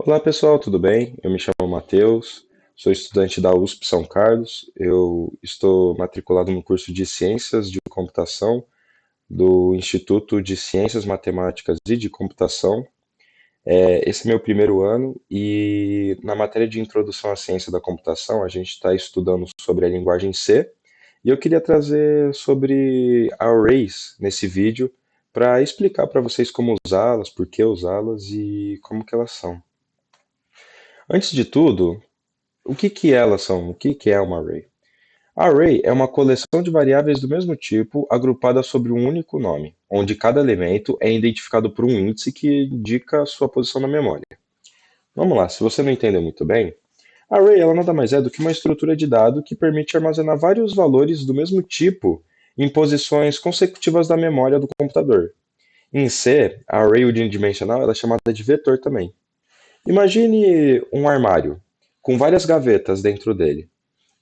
Olá pessoal, tudo bem? Eu me chamo Matheus, sou estudante da USP São Carlos. Eu estou matriculado no curso de Ciências de Computação do Instituto de Ciências Matemáticas e de Computação. Esse é meu primeiro ano e na matéria de Introdução à Ciência da Computação a gente está estudando sobre a linguagem C e eu queria trazer sobre arrays nesse vídeo para explicar para vocês como usá-las, por que usá-las e como que elas são. Antes de tudo, o que que elas são? O que que é uma array? Array é uma coleção de variáveis do mesmo tipo agrupada sobre um único nome, onde cada elemento é identificado por um índice que indica sua posição na memória. Vamos lá, se você não entendeu muito bem, array ela nada mais é do que uma estrutura de dado que permite armazenar vários valores do mesmo tipo em posições consecutivas da memória do computador. Em C, a array unidimensional ela é chamada de vetor também. Imagine um armário com várias gavetas dentro dele.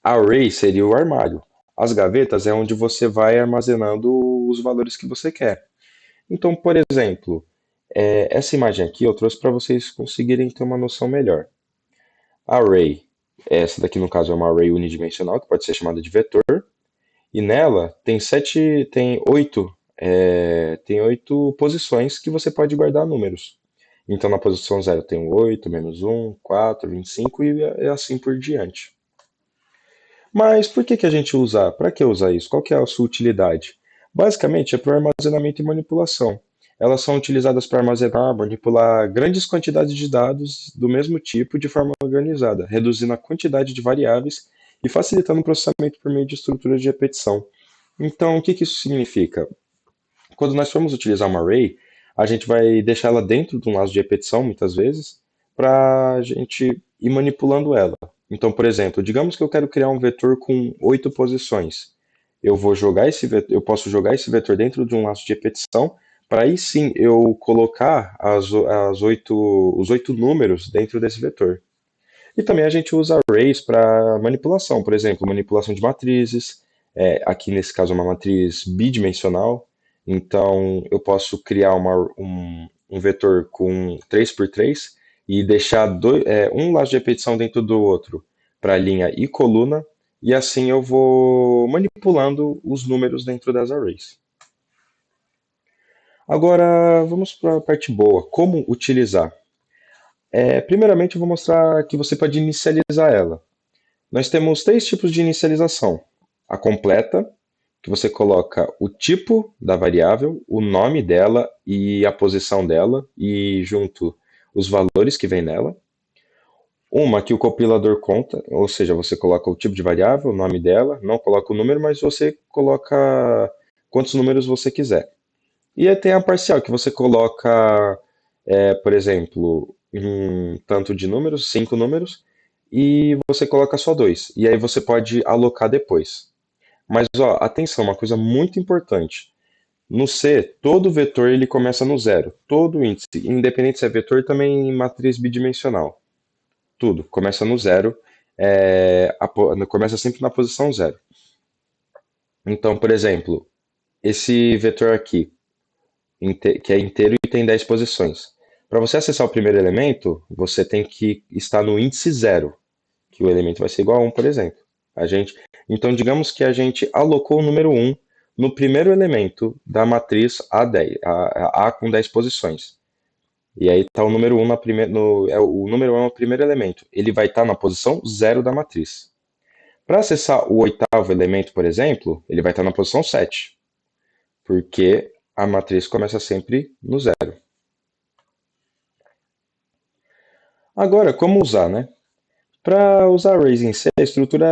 A array seria o armário. As gavetas é onde você vai armazenando os valores que você quer. Então, por exemplo, essa imagem aqui eu trouxe para vocês conseguirem ter uma noção melhor. Array, essa daqui no caso é uma array unidimensional, que pode ser chamada de vetor, e nela tem oito posições que você pode guardar números. Então, na posição zero tem o 8, menos um, 4, 25 e assim por diante. Mas por que que a gente usa? Para que usar isso? Qual que é a sua utilidade? Basicamente é para armazenamento e manipulação. Elas são utilizadas para armazenar, manipular grandes quantidades de dados do mesmo tipo de forma organizada, reduzindo a quantidade de variáveis e facilitando o processamento por meio de estruturas de repetição. Então, o que que isso significa? Quando nós formos utilizar uma array, a gente vai deixar ela dentro de um laço de repetição, muitas vezes, para a gente ir manipulando ela. Então, por exemplo, digamos que eu quero criar um vetor com 8 posições. Eu posso jogar esse vetor dentro de um laço de repetição, para aí sim eu colocar os 8 números dentro desse vetor. E também a gente usa arrays para manipulação, por exemplo, manipulação de matrizes, aqui nesse caso uma matriz bidimensional, então eu posso criar um vetor com 3 por 3 e deixar um laço de repetição dentro do outro para linha e coluna, e assim eu vou manipulando os números dentro das arrays. Agora vamos para a parte boa, como utilizar. Primeiramente eu vou mostrar que você pode inicializar ela. Nós temos três tipos de inicialização. A completa, que você coloca o tipo da variável, o nome dela e a posição dela, e junto os valores que vem nela. Uma que o compilador conta, ou seja, você coloca o tipo de variável, o nome dela, não coloca o número, mas você coloca quantos números você quiser. E aí tem a parcial, que você coloca, por exemplo, um tanto de números, 5 números, e você coloca só dois. E aí você pode alocar depois. Mas ó, atenção, uma coisa muito importante. No C, todo vetor ele começa no zero. Todo índice, independente se é vetor, também em matriz bidimensional. Tudo começa no zero. Começa sempre na posição zero. Então, por exemplo, esse vetor aqui, que é inteiro e tem 10 posições. Para você acessar o primeiro elemento, você tem que estar no índice zero, que o elemento vai ser igual a 1, por exemplo. Então, digamos que a gente alocou o número 1 no primeiro elemento da matriz A10, A com 10 posições. E aí está o número 1 o número 1 é o primeiro elemento. Ele vai estar na posição zero da matriz. Para acessar o oitavo elemento, por exemplo, ele vai estar na posição 7, porque a matriz começa sempre no zero. Agora, como usar, né? Para usar arrays em C, a estrutura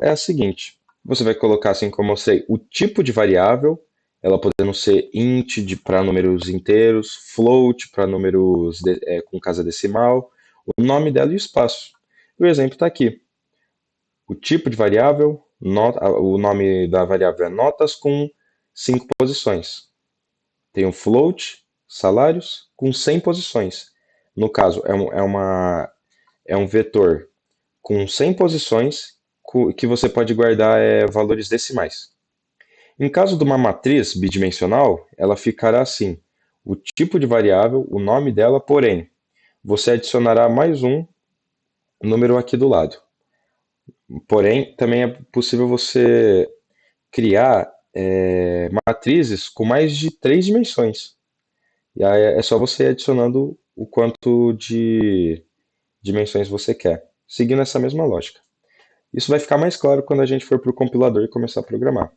é a seguinte. Você vai colocar, assim como eu sei, o tipo de variável, ela podendo ser int para números inteiros, float para números com casa decimal, o nome dela e o espaço. E o exemplo está aqui. O tipo de variável, o nome da variável é notas com 5 posições. Tem o float, salários, com 100 posições. No caso, é um vetor com 100 posições que você pode guardar valores decimais. Em caso de uma matriz bidimensional, ela ficará assim: o tipo de variável, o nome dela, porém, você adicionará mais um número aqui do lado. Porém, também é possível você criar matrizes com mais de três dimensões. E aí é só você ir adicionando o quanto de dimensões você quer, seguindo essa mesma lógica. Isso vai ficar mais claro quando a gente for para o compilador e começar a programar.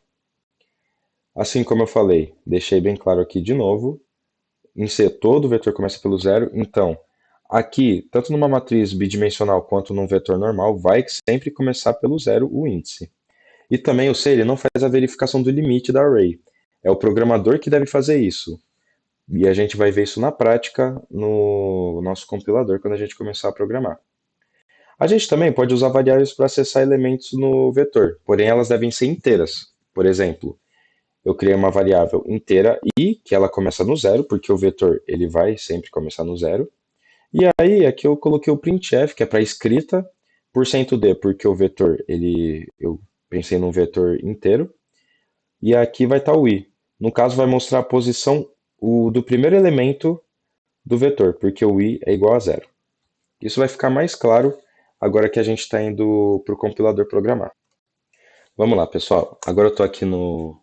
Assim como eu falei, deixei bem claro aqui de novo, em C todo vetor começa pelo zero, então aqui, tanto numa matriz bidimensional quanto num vetor normal, vai sempre começar pelo zero o índice. E também o C ele não faz a verificação do limite da array. É o programador que deve fazer isso. E a gente vai ver isso na prática no nosso compilador quando a gente começar a programar. A gente também pode usar variáveis para acessar elementos no vetor, porém elas devem ser inteiras. Por exemplo, eu criei uma variável inteira i, que ela começa no zero, porque o vetor ele vai sempre começar no zero. E aí aqui eu coloquei o printf, que é para escrita, %d, porque o vetor eu pensei num vetor inteiro, e aqui vai estar o i. No caso vai mostrar a posição do primeiro elemento do vetor, porque o i é igual a zero. Isso vai ficar mais claro agora que a gente está indo para o compilador programar. Vamos lá, pessoal. Agora eu estou aqui no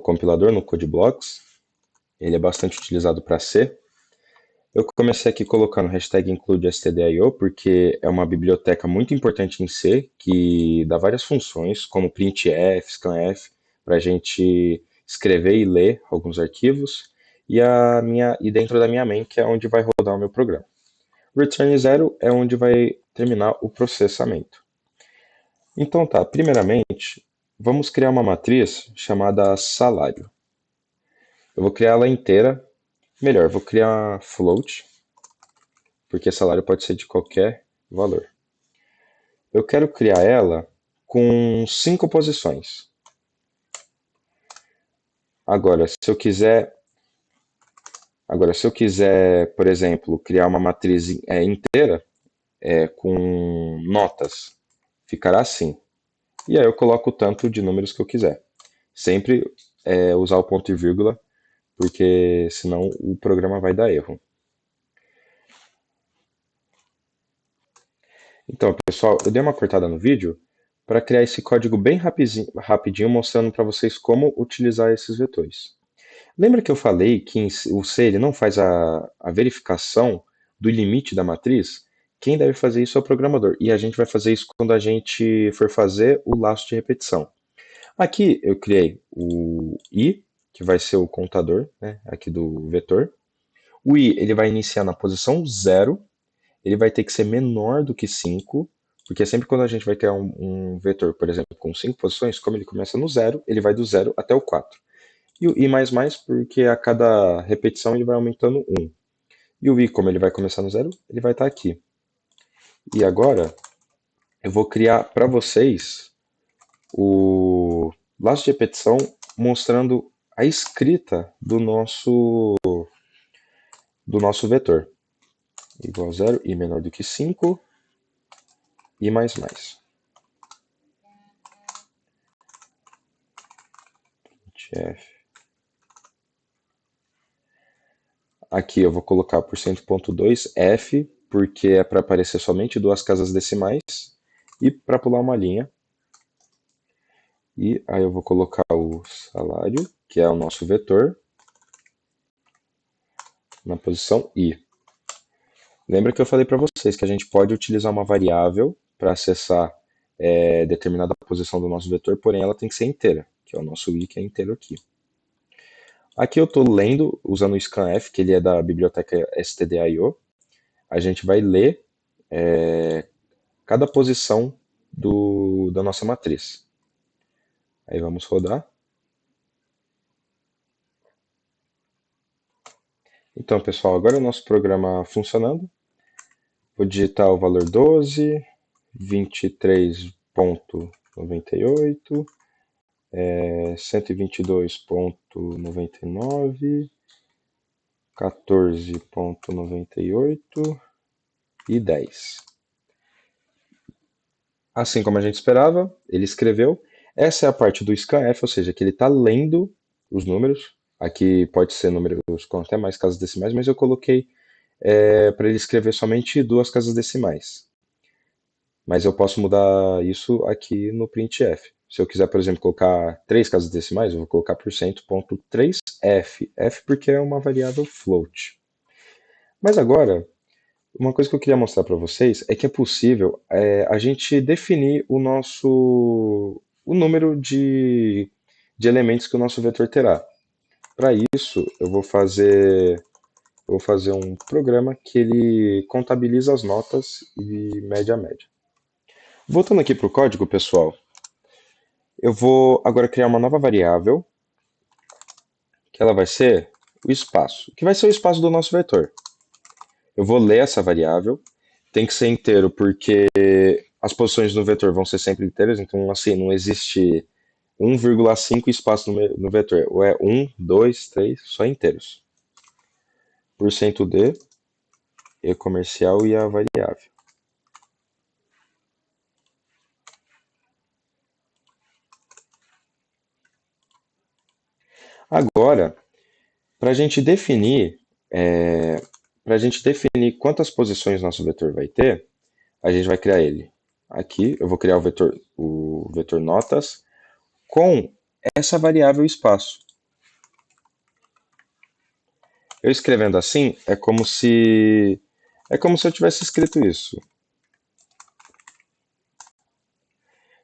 compilador, no CodeBlocks. Ele é bastante utilizado para C. Eu comecei aqui colocando hashtag include stdio, porque é uma biblioteca muito importante em C, que dá várias funções, como printf, scanf, para a gente escrever e ler alguns arquivos, e dentro da minha main, que é onde vai rodar o meu programa. Return 0 é onde vai terminar o processamento. Então tá, primeiramente, vamos criar uma matriz chamada salário. Eu vou criar ela inteira, melhor, vou criar float, porque salário pode ser de qualquer valor. Eu quero criar ela com 5 posições. Agora, se eu quiser, por exemplo, criar uma matriz inteira com notas, ficará assim. E aí eu coloco o tanto de números que eu quiser. Sempre usar o ponto e vírgula, porque senão o programa vai dar erro. Então, pessoal, eu dei uma cortada no vídeo para criar esse código bem rapidinho, mostrando para vocês como utilizar esses vetores. Lembra que eu falei que o C ele não faz a verificação do limite da matriz? Quem deve fazer isso é o programador. E a gente vai fazer isso quando a gente for fazer o laço de repetição. Aqui eu criei o i, que vai ser o contador, né, aqui do vetor. O i ele vai iniciar na posição zero, ele vai ter que ser menor do que 5, porque sempre quando a gente vai criar um vetor, por exemplo, com 5 posições, como ele começa no zero, ele vai do zero até o 4. E o i mais mais, porque a cada repetição ele vai aumentando 1. E o i, como ele vai começar no zero, ele vai estar aqui. E agora eu vou criar para vocês o laço de repetição mostrando a escrita do nosso vetor. Igual a zero, i menor do que 5, i mais mais. Aqui eu vou colocar %.2 f, porque é para aparecer somente duas casas decimais, e para pular uma linha. E aí eu vou colocar o salário, que é o nosso vetor, na posição i. Lembra que eu falei para vocês que a gente pode utilizar uma variável para acessar determinada posição do nosso vetor, porém ela tem que ser inteira, que é o nosso i, que é inteiro aqui. Aqui eu estou lendo, usando o scanf, que ele é da biblioteca stdio. A gente vai ler cada posição da nossa matriz. Aí vamos rodar. Então, pessoal, agora o nosso programa funcionando. Vou digitar o valor 12, 23,98, 122,99, 14,98 e 10. Assim como a gente esperava, ele escreveu. Essa é a parte do scanf, ou seja, que ele está lendo os números. Aqui pode ser números com até mais casas decimais, mas eu coloquei para ele escrever somente duas casas decimais. Mas eu posso mudar isso aqui no printf. Se eu quiser, por exemplo, colocar três casas decimais, eu vou colocar %.3f. F porque é uma variável float. Mas agora, uma coisa que eu queria mostrar para vocês é que é possível a gente definir o número de elementos que o nosso vetor terá. Para isso, eu vou fazer um programa que ele contabiliza as notas e mede a média. Voltando aqui para o código, pessoal, eu vou agora criar uma nova variável, que ela vai ser o espaço, que vai ser o espaço do nosso vetor. Eu vou ler essa variável, tem que ser inteiro porque as posições do vetor vão ser sempre inteiras, então assim, não existe 1,5 espaço no vetor, ou é 1, 2, 3, só inteiros. %d, e comercial e a variável. Agora, para a gente definir, para a gente definir quantas posições nosso vetor vai ter, a gente vai criar ele. Aqui eu vou criar o vetor notas com essa variável espaço. Eu escrevendo assim é como se eu tivesse escrito isso.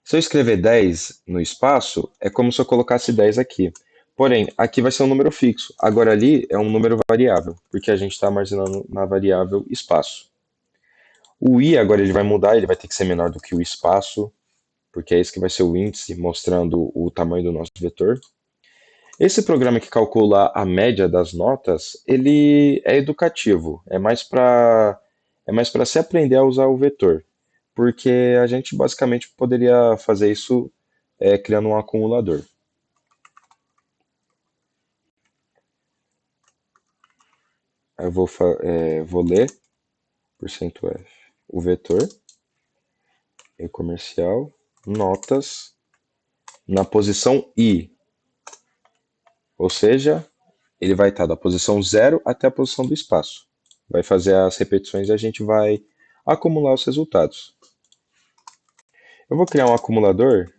Se eu escrever 10 no espaço, é como se eu colocasse 10 aqui. Porém, aqui vai ser um número fixo. Agora ali é um número variável, porque a gente está armazenando na variável espaço. O i agora ele vai mudar, ele vai ter que ser menor do que o espaço, porque é esse que vai ser o índice mostrando o tamanho do nosso vetor. Esse programa que calcula a média das notas, ele é educativo, é mais para se aprender a usar o vetor, porque a gente basicamente poderia fazer isso criando um acumulador. Eu vou ler %f o vetor e comercial notas na posição i, ou seja, ele vai estar da posição 0 até a posição do espaço. Vai fazer as repetições e a gente vai acumular os resultados. Eu vou criar um acumulador.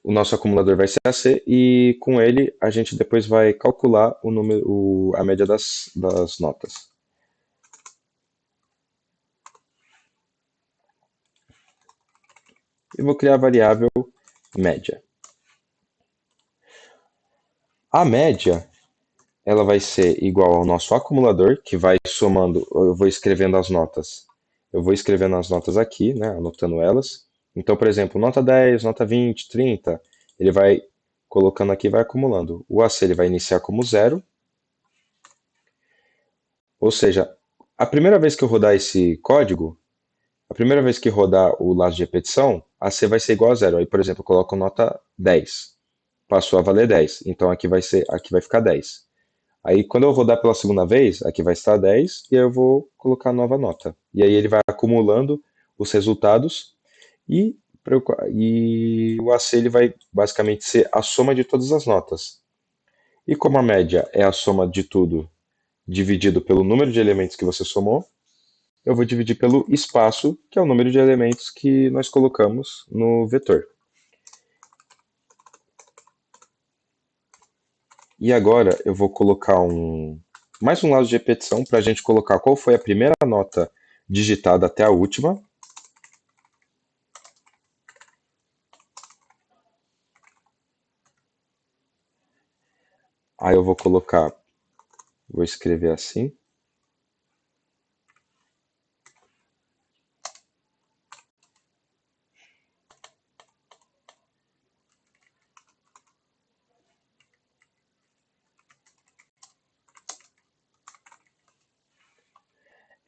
O nosso acumulador vai ser AC e com ele a gente depois vai calcular a média das notas. E vou criar a variável média. A média ela vai ser igual ao nosso acumulador, que vai somando, eu vou escrevendo as notas. Eu vou escrevendo as notas aqui, né, anotando elas. Então, por exemplo, nota 10, nota 20, 30, ele vai colocando aqui e vai acumulando. O AC ele vai iniciar como zero, ou seja, a primeira vez que eu rodar esse código, a primeira vez que rodar o laço de repetição, AC vai ser igual a zero. Aí, por exemplo, eu coloco nota 10. Passou a valer 10. Então aqui vai ficar 10. Aí, quando eu rodar pela segunda vez, aqui vai estar 10 e aí eu vou colocar a nova nota. E aí ele vai acumulando os resultados e, e o AC ele vai basicamente ser a soma de todas as notas. E como a média é a soma de tudo dividido pelo número de elementos que você somou, eu vou dividir pelo espaço, que é o número de elementos que nós colocamos no vetor. E agora eu vou colocar mais um lado de repetição para a gente colocar qual foi a primeira nota digitada até a última. Aí eu vou escrever assim.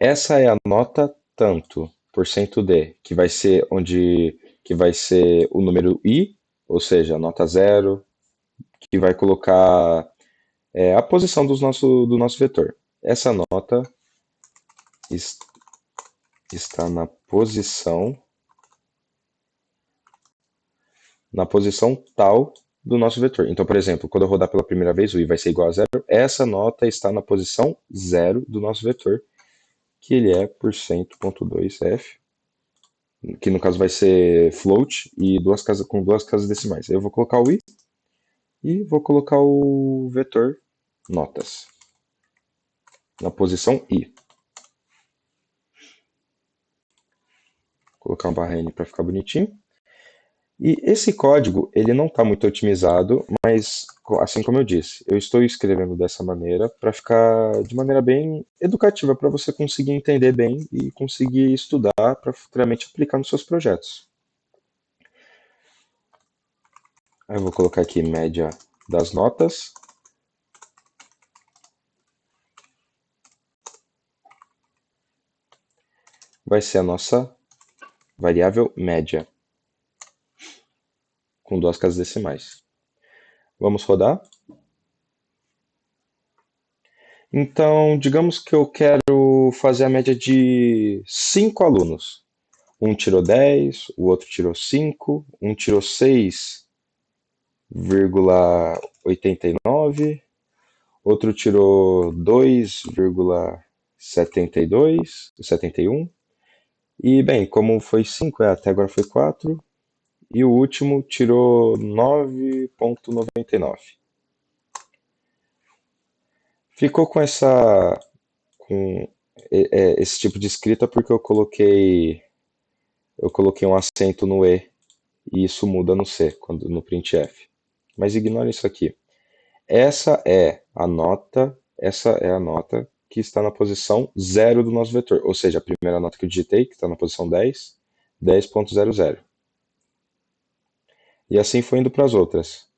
Essa é a nota tanto, %d, que vai ser o número i, ou seja, a nota zero, que vai colocar a posição do nosso vetor. Essa nota está na posição na posição tal do nosso vetor. Então, por exemplo, quando eu rodar pela primeira vez, o i vai ser igual a zero. Essa nota está na posição zero do nosso vetor, que ele é %.2f, que no caso vai ser float e com duas casas decimais. Eu vou colocar o i e vou colocar o vetor notas na posição i. Vou colocar uma barra n para ficar bonitinho. E esse código, ele não está muito otimizado, mas assim como eu disse, eu estou escrevendo dessa maneira para ficar de maneira bem educativa, para você conseguir entender bem e conseguir estudar para futuramente aplicar nos seus projetos. Aí eu vou colocar aqui média das notas. Vai ser a nossa variável média, com duas casas decimais. Vamos rodar? Então, digamos que eu quero fazer a média de 5 alunos. Um tirou 10, o outro tirou 5, um tirou 6,89, outro tirou 2,72, 71. E, bem, como foi 5, até agora foi 4, e o último tirou 9,99. Ficou com esse tipo de escrita porque eu coloquei um acento no E e isso muda no C, no printf. Mas ignore isso aqui. Essa é a nota que está na posição zero do nosso vetor, ou seja, a primeira nota que eu digitei, que está na posição 10, 10.00. E assim foi indo para as outras.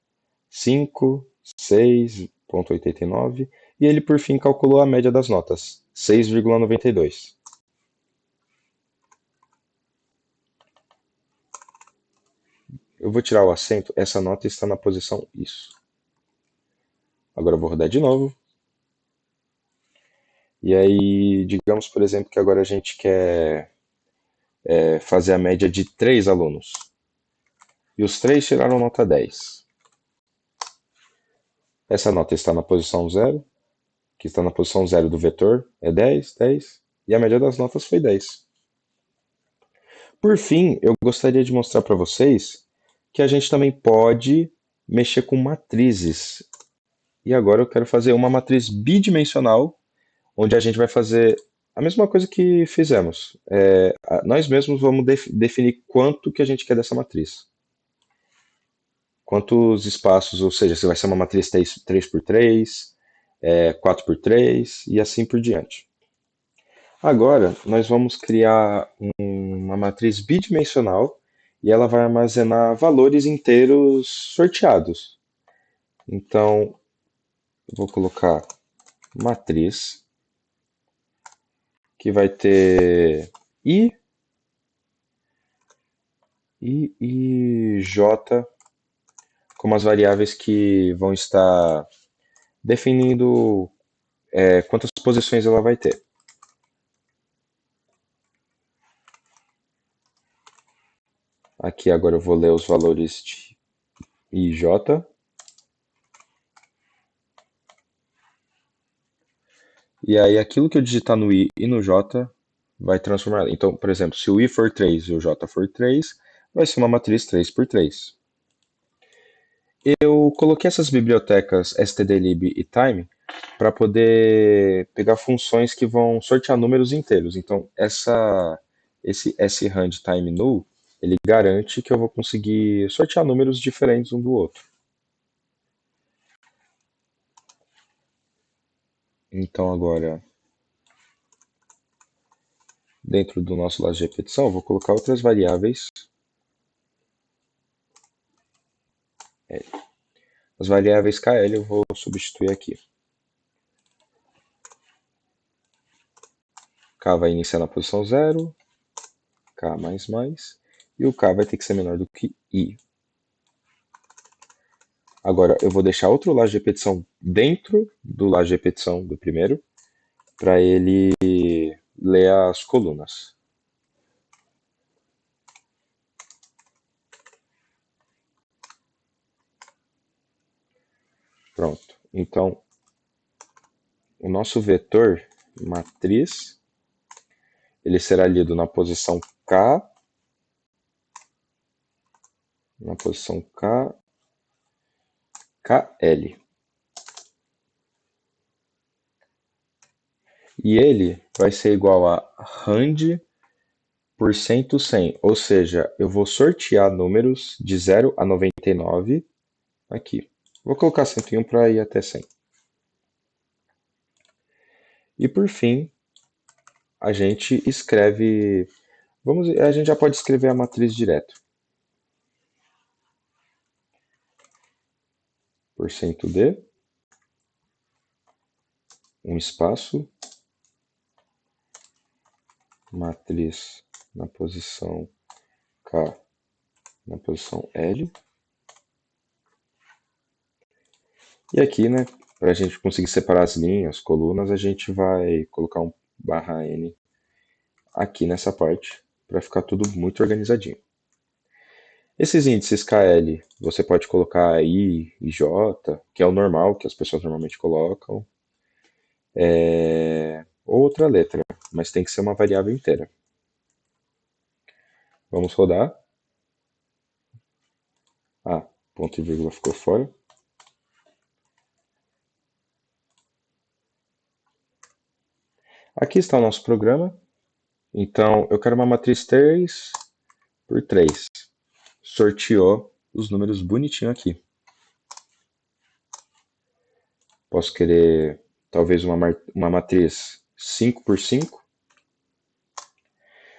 5, 6,89 e ele por fim calculou a média das notas, 6,92. Eu vou tirar o acento, essa nota está na posição isso. Agora eu vou rodar de novo. E aí, digamos, por exemplo, que agora a gente quer fazer a média de 3 alunos. E os 3 tiraram nota 10. Essa nota está na posição zero, que está na posição zero do vetor, é 10, 10. E a média das notas foi 10. Por fim, eu gostaria de mostrar para vocês que a gente também pode mexer com matrizes. E agora eu quero fazer uma matriz bidimensional, onde a gente vai fazer a mesma coisa que fizemos. Nós mesmos vamos definir quanto que a gente quer dessa matriz. Quantos espaços, ou seja, se vai ser uma matriz 3x3, 4x3 e assim por diante. Agora, nós vamos criar uma matriz bidimensional e ela vai armazenar valores inteiros sorteados. Então, eu vou colocar matriz, que vai ter i e j como as variáveis que vão estar definindo quantas posições ela vai ter. Aqui agora eu vou ler os valores de i e j. E aí aquilo que eu digitar no i e no j vai transformar. Então, por exemplo, se o i for 3 e o j for 3, vai ser uma matriz 3x3. Eu coloquei essas bibliotecas stdlib e time para poder pegar funções que vão sortear números inteiros. Então, esse srand time null, ele garante que eu vou conseguir sortear números diferentes um do outro. Então, agora, dentro do nosso laço de repetição, eu vou colocar outras variáveis. As variáveis KL eu vou substituir aqui. K vai iniciar na posição 0, K++, e o K vai ter que ser menor do que I. Agora, eu vou deixar outro laço de repetição dentro do laço de repetição do primeiro, para ele ler as colunas. Pronto. Então, o nosso vetor matriz, ele será lido na posição K, na posição K, KL. E ele vai ser igual a rand por cento 100, ou seja, eu vou sortear números de 0 a 99 aqui. Vou colocar 101 para ir até 100. E por fim, a gente escreve, a gente já pode escrever a matriz direto. Porcento %d, um espaço, matriz na posição K, na posição L. E aqui, né, para a gente conseguir separar as linhas, colunas, a gente vai colocar um barra N aqui nessa parte, para ficar tudo muito organizadinho. Esses índices KL, você pode colocar I e J, que é o normal, que as pessoas normalmente colocam, ou outra letra, mas tem que ser uma variável inteira. Vamos rodar. Ah, ponto e vírgula ficou fora. Aqui está o nosso programa. Então, eu quero uma matriz 3 por 3. Sorteou os números bonitinho aqui. Posso querer, talvez, uma matriz 5 por 5.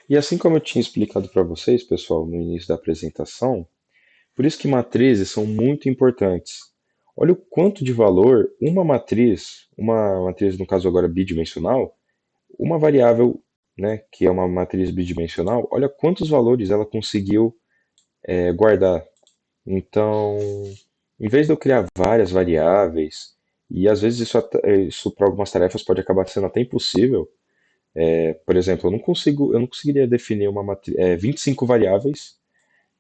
E assim como eu tinha explicado para vocês, pessoal, no início da apresentação, por isso que matrizes são muito importantes. Olha o quanto de valor uma matriz, no caso agora bidimensional, uma variável, né, que é uma matriz bidimensional, olha quantos valores ela conseguiu guardar. Então, em vez de eu criar várias variáveis, e às vezes isso para algumas tarefas pode acabar sendo até impossível. Por exemplo, eu não conseguiria definir 25 variáveis,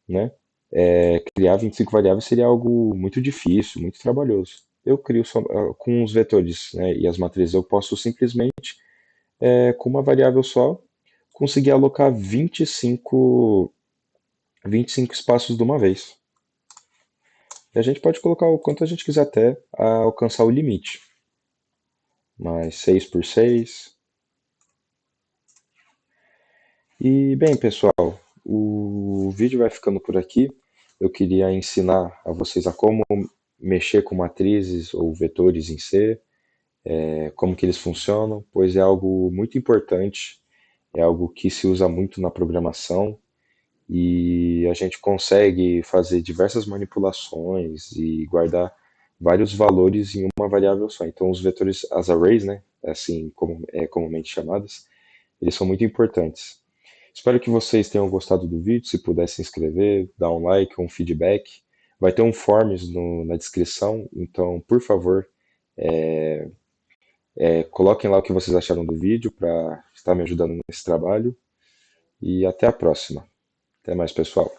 né? Criar 25 variáveis seria algo muito difícil, muito trabalhoso. Eu crio só, com os vetores, né, e as matrizes, eu posso simplesmente, com uma variável só, conseguir alocar 25 espaços de uma vez. E a gente pode colocar o quanto a gente quiser até alcançar o limite. Mas 6 por 6. E bem, pessoal, o vídeo vai ficando por aqui. Eu queria ensinar a vocês a como mexer com matrizes ou vetores em C, como que eles funcionam, pois é algo muito importante, é algo que se usa muito na programação e a gente consegue fazer diversas manipulações e guardar vários valores em uma variável só. Então, os vetores, as arrays, né, assim como comumente chamadas, eles são muito importantes. Espero que vocês tenham gostado do vídeo. Se puder se inscrever, dar um like, um feedback. Vai ter um forms na descrição, então, por favor, coloquem lá o que vocês acharam do vídeo para estar me ajudando nesse trabalho. E até a próxima. Até mais, pessoal.